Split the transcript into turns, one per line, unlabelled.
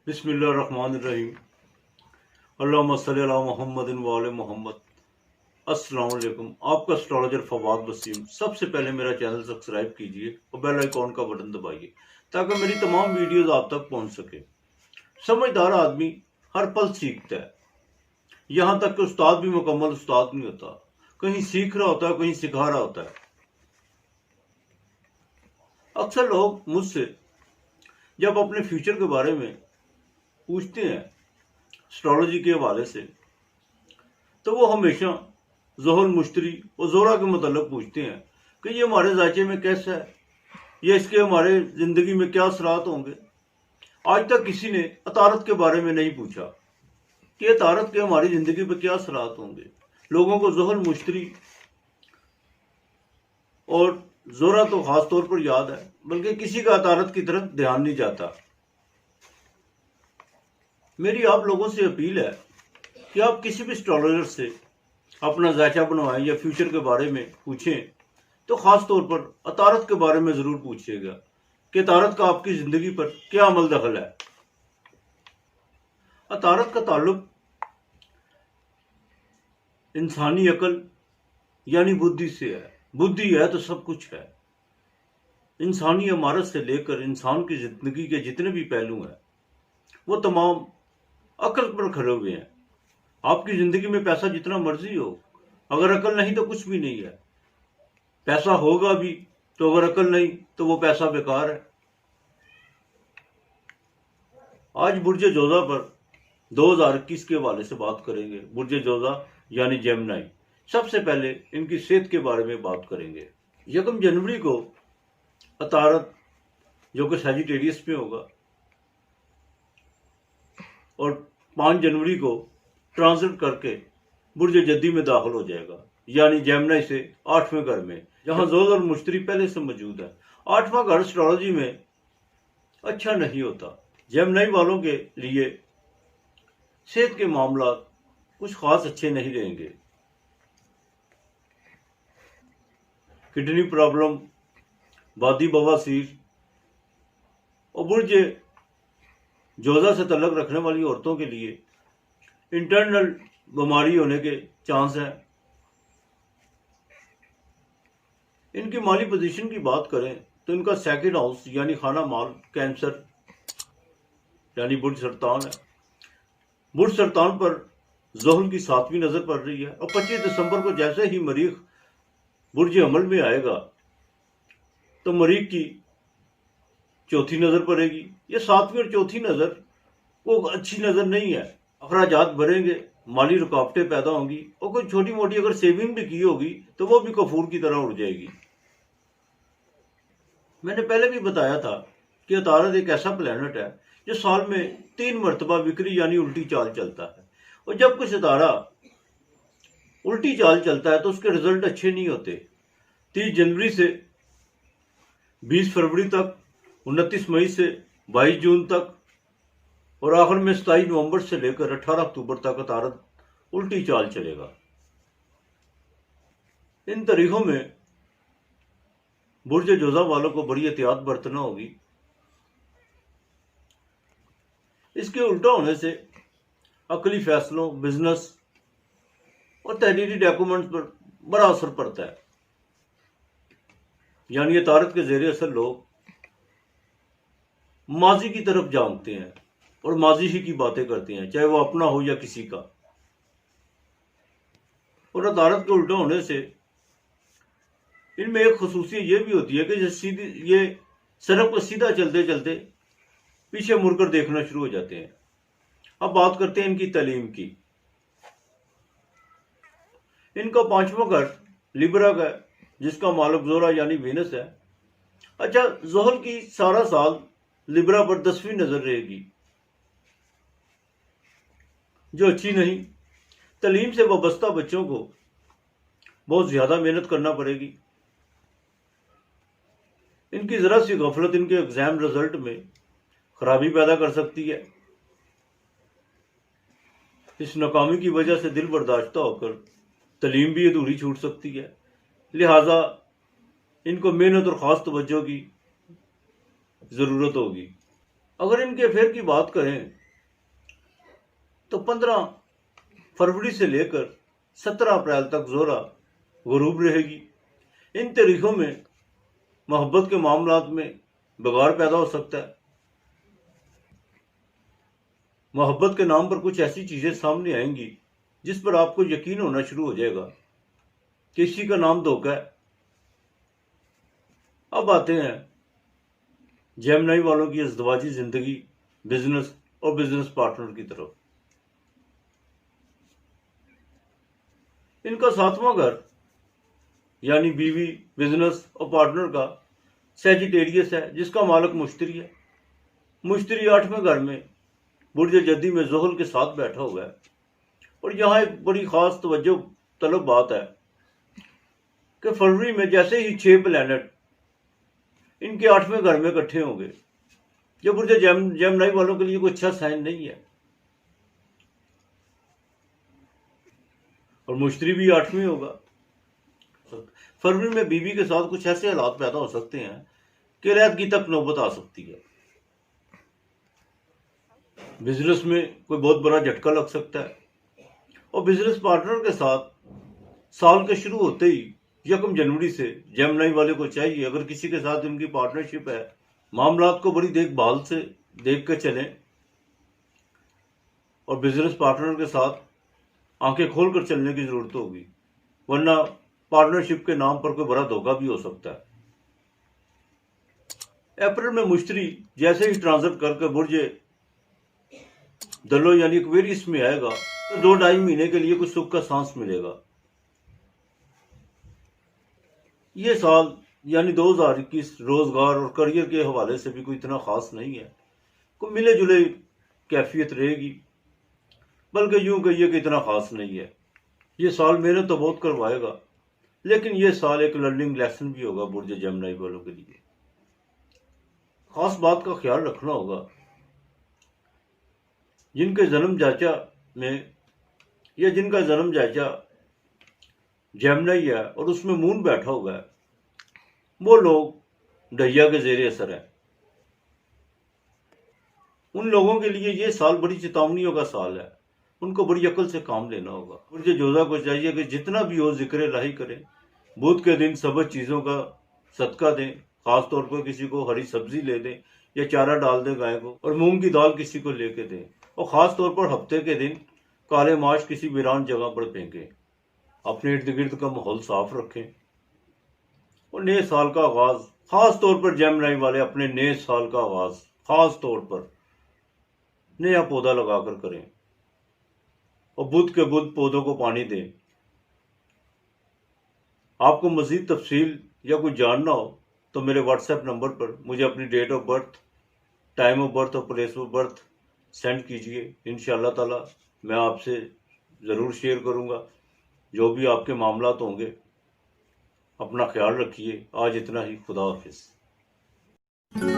बिस्मिल्लाहिर्रहमानिर्रहीम। अल्लाहुम्मा सल्ली अला मुहम्मदिन व आले मोहम्मद। अस्सलाम वालेकुम। आपका एस्ट्रोलॉजर फवाद वसीम। सबसे पहले मेरा चैनल सब्सक्राइब कीजिए और बेल आइकॉन का बटन दबाइए ताकि मेरी तमाम वीडियोस आप तक पहुंच सके। समझदार आदमी हर पल सीखता है, यहाँ तक कि उस्ताद भी मुकम्मल उस्ताद नहीं होता। कहीं सीख रहा होता है, कहीं सिखा रहा होता है। अक्सर लोग मुझसे जब अपने फ्यूचर के बारे में पूछते हैं एस्ट्रोलॉजी के हवाले से, तो वो हमेशा ज़ोहल मुश्तरी और ज़ोरा के मतलब पूछते हैं कि ये हमारे जायचे में कैसा है, ये इसके हमारे ज़िंदगी में क्या असरात होंगे। आज तक किसी ने अतारत के बारे में नहीं पूछा कि अतारत के हमारी ज़िंदगी पर क्या असरात होंगे। लोगों को ज़ोहल मुश्तरी और ज़ोरा तो ख़ास तौर पर याद है, बल्कि किसी का अतारत की तरफ ध्यान नहीं जाता। मेरी आप लोगों से अपील है कि आप किसी भी एस्ट्रोलॉजर से अपना जायचा बनवाएं या फ्यूचर के बारे में पूछें तो ख़ास तौर पर अतारत के बारे में ज़रूर पूछिएगा कि अतारत का आपकी ज़िंदगी पर क्या अमल दखल है। अतारत का ताल्लुक इंसानी अकल यानी बुद्धि से है। बुद्धि है तो सब कुछ है। इंसानी इमारत से लेकर इंसान की ज़िंदगी के जितने भी पहलू हैं वो तमाम अकल पर खड़े हुए हैं। आपकी ज़िंदगी में पैसा जितना मर्जी हो, अगर अकल नहीं तो कुछ भी नहीं है। पैसा होगा भी तो अगर अकल नहीं तो वो पैसा बेकार है। आज बुर्ज जोधा पर 2021 के हवाले से बात करेंगे। बुर्ज जोधा यानी जेमिनी। सबसे पहले इनकी सेहत के बारे में बात करेंगे। 1 जनवरी को अतारत जो कि सैजिटेरियस में होगा और 5 जनवरी को ट्रांजिट करके बुर्ज जद्दी में दाखिल हो जाएगा, यानी जेमिनी से 8वें घर में, जहां ज़ोहल और मुश्तरी पहले से मौजूद है। 8वां घर एस्ट्रोलॉजी में अच्छा नहीं होता। जेमिनी वालों के लिए सेहत के मामला कुछ खास अच्छे नहीं रहेंगे। किडनी प्रॉब्लम, बादी बवासीर और बुर्ज जोधा से तल्लुक़ रखने वाली औरतों के लिए इंटरनल बीमारी होने के चांस हैं। इनकी माली पोजीशन की बात करें तो इनका सेकंड हाउस यानी खाना माल कैंसर यानी बुर्ज सरतान है। बुर्ज सरतान पर ज़ोहल की 7वीं नज़र पड़ रही है और 25 दिसंबर को जैसे ही मरीख बुर्ज अमल में आएगा तो मरीख की 4थी नज़र पड़ेगी। ये 7वीं और 4थी नज़र वो अच्छी नज़र नहीं है। अखराजात बढ़ेंगे, माली रुकावटें पैदा होंगी और कोई छोटी मोटी अगर सेविंग भी की होगी तो वो भी कफूर की तरह उड़ जाएगी। मैंने पहले भी बताया था कि अतारत एक ऐसा प्लैनेट है जो साल में 3 मरतबा विक्री यानी उल्टी चाल चलता है, और जब कोई सितारा उल्टी चाल चलता है तो उसके रिजल्ट अच्छे नहीं होते। 30 जनवरी से 20 फरवरी तक, 29 मई से 22 जून तक और आखिर में 27 नवंबर से लेकर 18 अक्टूबर तक अतारत उल्टी चाल चलेगा। इन तारीखों में बुर्ज जोधा वालों को बड़ी एहतियात बरतना होगी। इसके उल्टा होने से अकली फैसलों, बिजनेस और तहरीरी डॉक्यूमेंट्स पर बड़ा असर पड़ता है। यानी अतारत के ज़ेरे असर लोग माजी की तरफ झांकते हैं और माजी ही की बातें करते हैं, चाहे वो अपना हो या किसी का। और अतारत के उल्टा होने से इनमें एक खसूसियत ये भी होती है कि ये सड़क पर सीधा चलते चलते पीछे मुड़कर देखना शुरू हो जाते हैं। अब बात करते हैं इनकी तालीम की। इनका 5वां घर लिब्रा का है, जिसका मालिक ज़ोरा यानी वीनस है। अच्छा, ज़ोहल की सारा साल लिब्रा पर 10वीं नज़र रहेगी, जो अच्छी नहीं। तालीम से वाबस्ता बच्चों को बहुत ज़्यादा मेहनत करना पड़ेगी। इनकी ज़रा सी गफलत इनके एग्ज़ाम रिजल्ट में खराबी पैदा कर सकती है। इस नाकामी की वजह से दिल बर्दाश्ता होकर तालीम भी अधूरी छूट सकती है। लिहाजा इनको मेहनत और ख़ास तवज्जो की ज़रूरत होगी। अगर इनके अफेयर की बात करें तो 15 फरवरी से लेकर 17 अप्रैल तक ज़ोहरा गुरूब रहेगी। इन तारीखों में मोहब्बत के मामलात में बिगाड़ पैदा हो सकता है। मोहब्बत के नाम पर कुछ ऐसी चीजें सामने आएंगी जिस पर आपको यकीन होना शुरू हो जाएगा कि इसी का नाम धोखा है। अब आते हैं जेमिनी वालों की अज़दवाजी जिंदगी, बिजनेस और बिजनेस पार्टनर की तरफ। इनका 7वां घर यानी बीवी, बिजनेस और पार्टनर का सैजिटेरियस है, जिसका मालिक मुश्तरी है। मुश्तरी 8वें घर में बुर्ज जद्दी में ज़ुहल के साथ बैठा हुआ है। और यहाँ एक बड़ी खास तवज्जो तलब बात है कि फरवरी में जैसे ही 6 प्लैनेट इनके 8वें घर में इकट्ठे होंगे, जो बुर्ज जेमिनी वालों के लिए कोई अच्छा साइन नहीं है। और मुश्तरी भी 8वें होगा। फरवरी में बीवी के साथ कुछ ऐसे हालात पैदा हो सकते हैं कि अलहदगी तक नौबत आ सकती है। बिजनेस में कोई बहुत बड़ा झटका लग सकता है। और बिजनेस पार्टनर के साथ साल के शुरू होते ही 1 जनवरी से जेमिनी वाले को चाहिए, अगर किसी के साथ उनकी पार्टनरशिप है, मामलात को बड़ी देखभाल से देख कर चलें और बिजनेस पार्टनर के साथ आंखें खोल कर चलने की जरूरत होगी, वरना पार्टनरशिप के नाम पर कोई बड़ा धोखा भी हो सकता है। अप्रैल में मुश्तरी जैसे ही ट्रांजिट करके बुर्ज दलो यानी एक्वेरियस में आएगा तो 2-2.5 महीने के लिए कुछ सुख का सांस मिलेगा। ये साल यानी 2021 रोजगार और करियर के हवाले से भी कोई इतना खास नहीं है। कोई मिले जुले कैफियत रहेगी, बल्कि यूं कहिए कि इतना खास नहीं है। ये साल मेहनत तो बहुत करवाएगा, लेकिन ये साल एक लर्निंग लेसन भी होगा बुर्ज जेमिनी वालों के लिए। खास बात का ख्याल रखना होगा, जिनके जन्म जाचा में या जिनका जन्म जाचा जेमिनी है और उसमें मून बैठा हुआ है, वो लोग ढैया के जेरे असर है। उन लोगों के लिए ये साल बड़ी चेतावनियों का साल है। उनको बड़ी अकल से काम लेना होगा। बुर्ज जोधा को चाहिए कि जितना भी हो जिक्र इलाही करें। बुध के दिन सबज चीजों का सदका दें, खासतौर पर किसी को हरी सब्जी ले दें या चारा डाल दें गाय को, और मूंग की दाल किसी को लेके दें। और खास तौर पर हफ्ते के दिन काले माश किसी वीरान जगह पर फेंकें। अपने इर्द गिर्द का माहौल साफ रखें। और नए साल का आगाज खास तौर पर जेमिनी वाले अपने नए साल का आगाज खास तौर पर नया पौधा लगाकर करें और बुध के बुध पौधों को पानी दें। आपको मजीद तफसील या कुछ जानना हो तो मेरे व्हाट्सएप नंबर पर मुझे अपनी date of birth, time of birth और प्लेस ऑफ बर्थ सेंड कीजिए। इंशाअल्लाह ताला मैं आपसे ज़रूर शेयर करूँगा जो भी आपके मामलात होंगे। अपना ख्याल रखिए। आज इतना ही। खुदा हाफिज़।